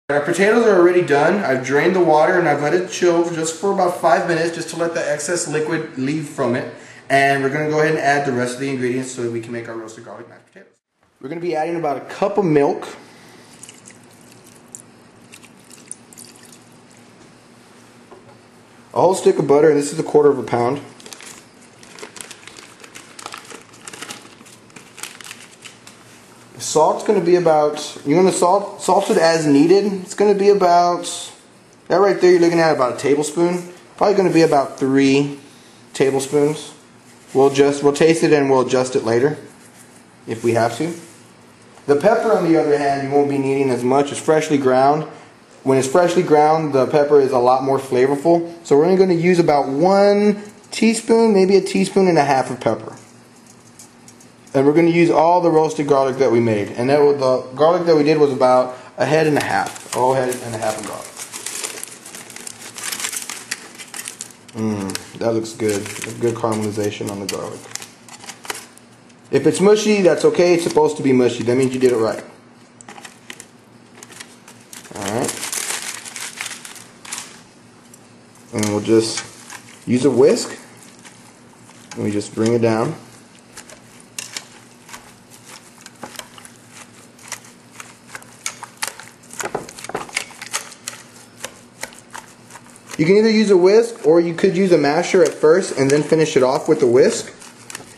Our potatoes are already done. I've drained the water and I've let it chill just for about 5 minutes just to let the excess liquid leave from it. And we're going to go ahead and add the rest of the ingredients so that we can make our roasted garlic mashed potatoes. We're going to be adding about a cup of milk. A whole stick of butter, and this is 1/4 pound. Salt's going to be about, you're going to salt it as needed. It's going to be about, that right there you're looking at about a tablespoon. Probably going to be about 3 tablespoons. We'll taste it and we'll adjust it later if we have to. The pepper, on the other hand, you won't be needing as much. It's freshly ground. When it's freshly ground, the pepper is a lot more flavorful. So we're only going to use about 1 teaspoon, maybe a teaspoon and a half of pepper. And we're going to use all the roasted garlic that we made. And that was, the garlic that we did was about a head and a half. A whole head and a half of garlic. That looks good. Good caramelization on the garlic. If it's mushy, that's okay. It's supposed to be mushy. That means you did it right. Alright. And we'll just use a whisk. And we just bring it down. You can either use a whisk or you could use a masher at first and then finish it off with a whisk.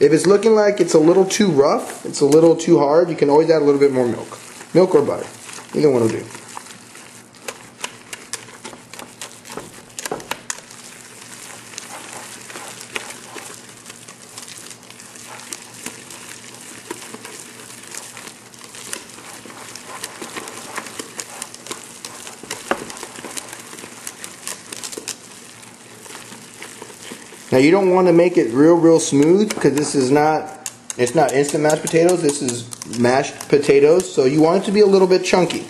If it's looking like it's a little too rough, it's a little too hard, you can always add a little bit more milk. Milk or butter. Either one will do. Now you don't want to make it real smooth because this is not, it's not instant mashed potatoes, this is mashed potatoes, so you want it to be a little bit chunky.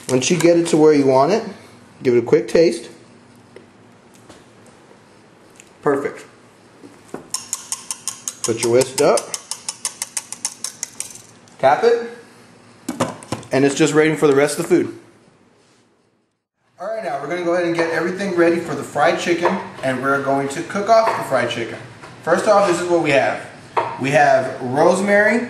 Once you get it to where you want it, give it a quick taste. Perfect. Put your whisk up, cap it, and it's just waiting for the rest of the food. Alright, now we're going to go ahead and get everything ready for the fried chicken, and we're going to cook off the fried chicken. First off, this is what we have. We have rosemary,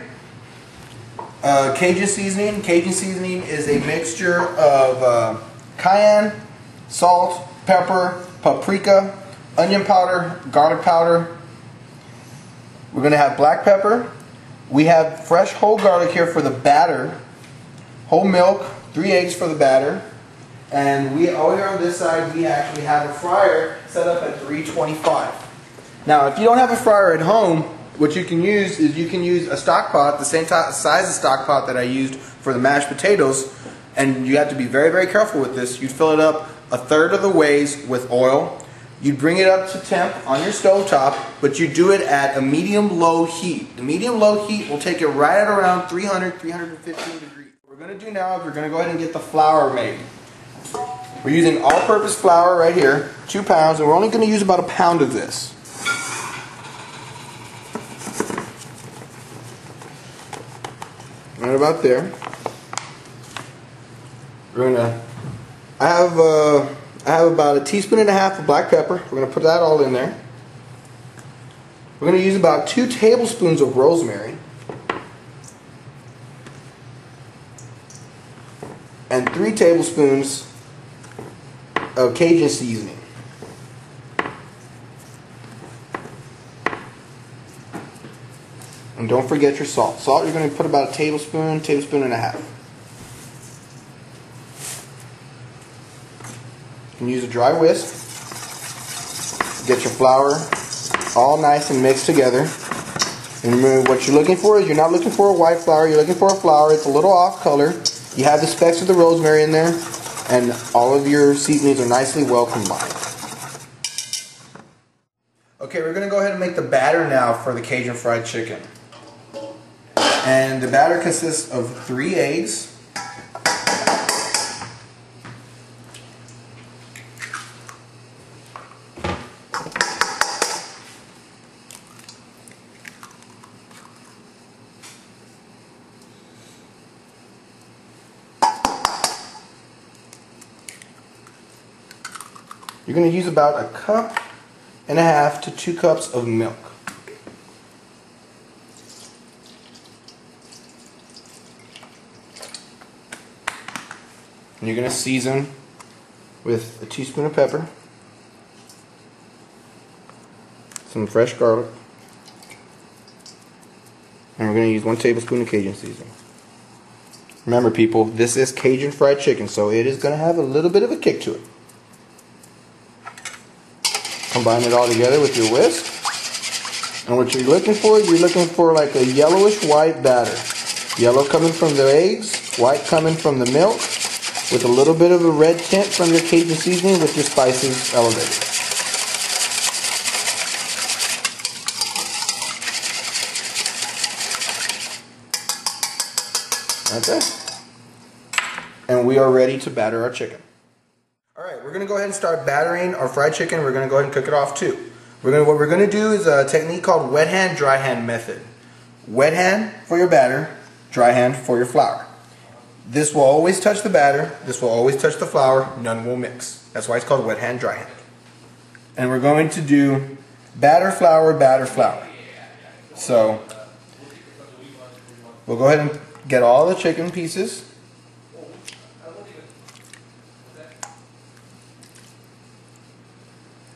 Cajun seasoning. Cajun seasoning is a mixture of cayenne, salt, pepper, paprika, onion powder, garlic powder. We're going to have black pepper. We have fresh whole garlic here for the batter, whole milk, 3 eggs for the batter. And over here on this side, we actually have a fryer set up at 325. Now, if you don't have a fryer at home, what you can use is you can use a stock pot, the same size of stock pot that I used for the mashed potatoes. And you have to be very careful with this. You'd fill it up 1/3 of the ways with oil. You'd bring it up to temp on your stove top, but you do it at a medium-low heat. The medium-low heat will take it right at around 315 degrees. What we're going to do now is we're going to go ahead and get the flour made. We're using all-purpose flour right here, 2 pounds, and we're only going to use about a pound of this. Right about there. I have about 1.5 teaspoons of black pepper. We're going to put that all in there. We're going to use about 2 tablespoons of rosemary. And 3 tablespoons of Cajun seasoning. And don't forget your salt. Salt, you're going to put about a tablespoon, tablespoon and a half. You can use a dry whisk. Get your flour all nice and mixed together. And remember, what you're looking for is you're not looking for a white flour, you're looking for a flour. It's a little off color. You have the specks of the rosemary in there. And all of your seasonings are nicely well combined. Okay, we're going to go ahead and make the batter now for the Cajun fried chicken. And the batter consists of 3 eggs, You're going to use about 1.5 cups to 2 cups of milk. And you're going to season with a teaspoon of pepper, some fresh garlic, and we're going to use 1 tablespoon of Cajun seasoning. Remember people, this is Cajun fried chicken, so it is going to have a little bit of a kick to it. Combine it all together with your whisk. And what you're looking for like a yellowish white batter. Yellow coming from the eggs, white coming from the milk, with a little bit of a red tint from your Cajun seasoning with your spices elevated. Okay. And we are ready to batter our chicken. Alright, we're going to go ahead and start battering our fried chicken. We're going to go ahead and cook it off too. What we're going to do is a technique called wet hand, dry hand method. Wet hand for your batter, dry hand for your flour. This will always touch the batter, this will always touch the flour, none will mix. That's why it's called wet hand, dry hand. And we're going to do batter, flour, batter, flour. So, we'll go ahead and get all the chicken pieces.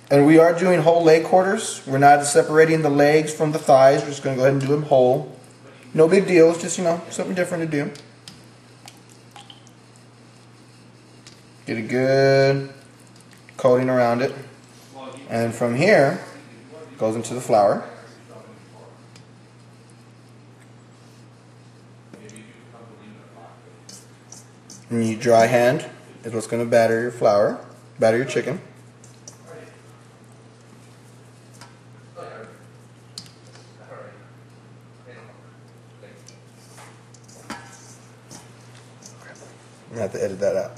And we are doing whole leg quarters. We're not separating the legs from the thighs. We're just going to go ahead and do them whole. No big deal. It's just, something different to do. Get a good coating around it. And then from here, it goes into the flour. And you dry hand is what's going to batter your flour, batter your chicken. I have to edit that out.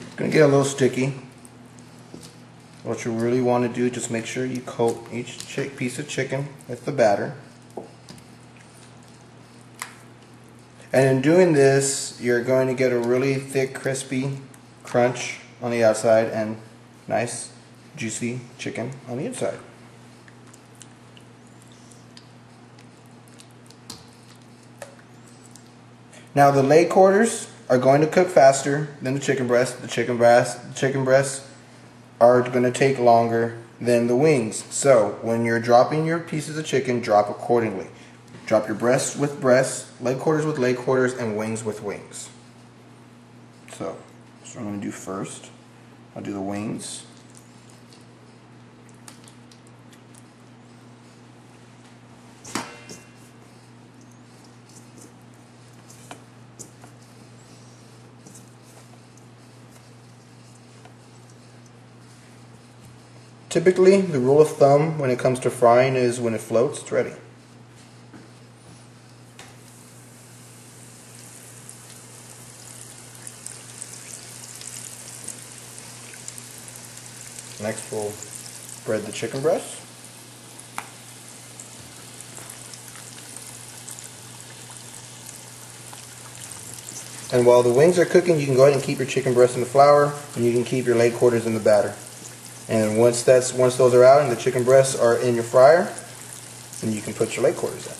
It's going to get a little sticky. What you really want to do, just make sure you coat each piece of chicken with the batter. And in doing this, you're going to get a really thick, crispy crunch on the outside and nice, juicy chicken on the inside. Now the leg quarters are going to cook faster than the chicken breast. The chicken breasts are going to take longer than the wings. So when you're dropping your pieces of chicken, drop accordingly. Drop your breasts with breasts, leg quarters with leg quarters, and wings with wings. So that's what I'm going to do first. I'll do the wings. Typically, the rule of thumb when it comes to frying is when it floats, it's ready. Next, we'll bread the chicken breast. And while the wings are cooking, you can go ahead and keep your chicken breast in the flour, and you can keep your leg quarters in the batter. And once those are out and the chicken breasts are in your fryer, then you can put your leg quarters in.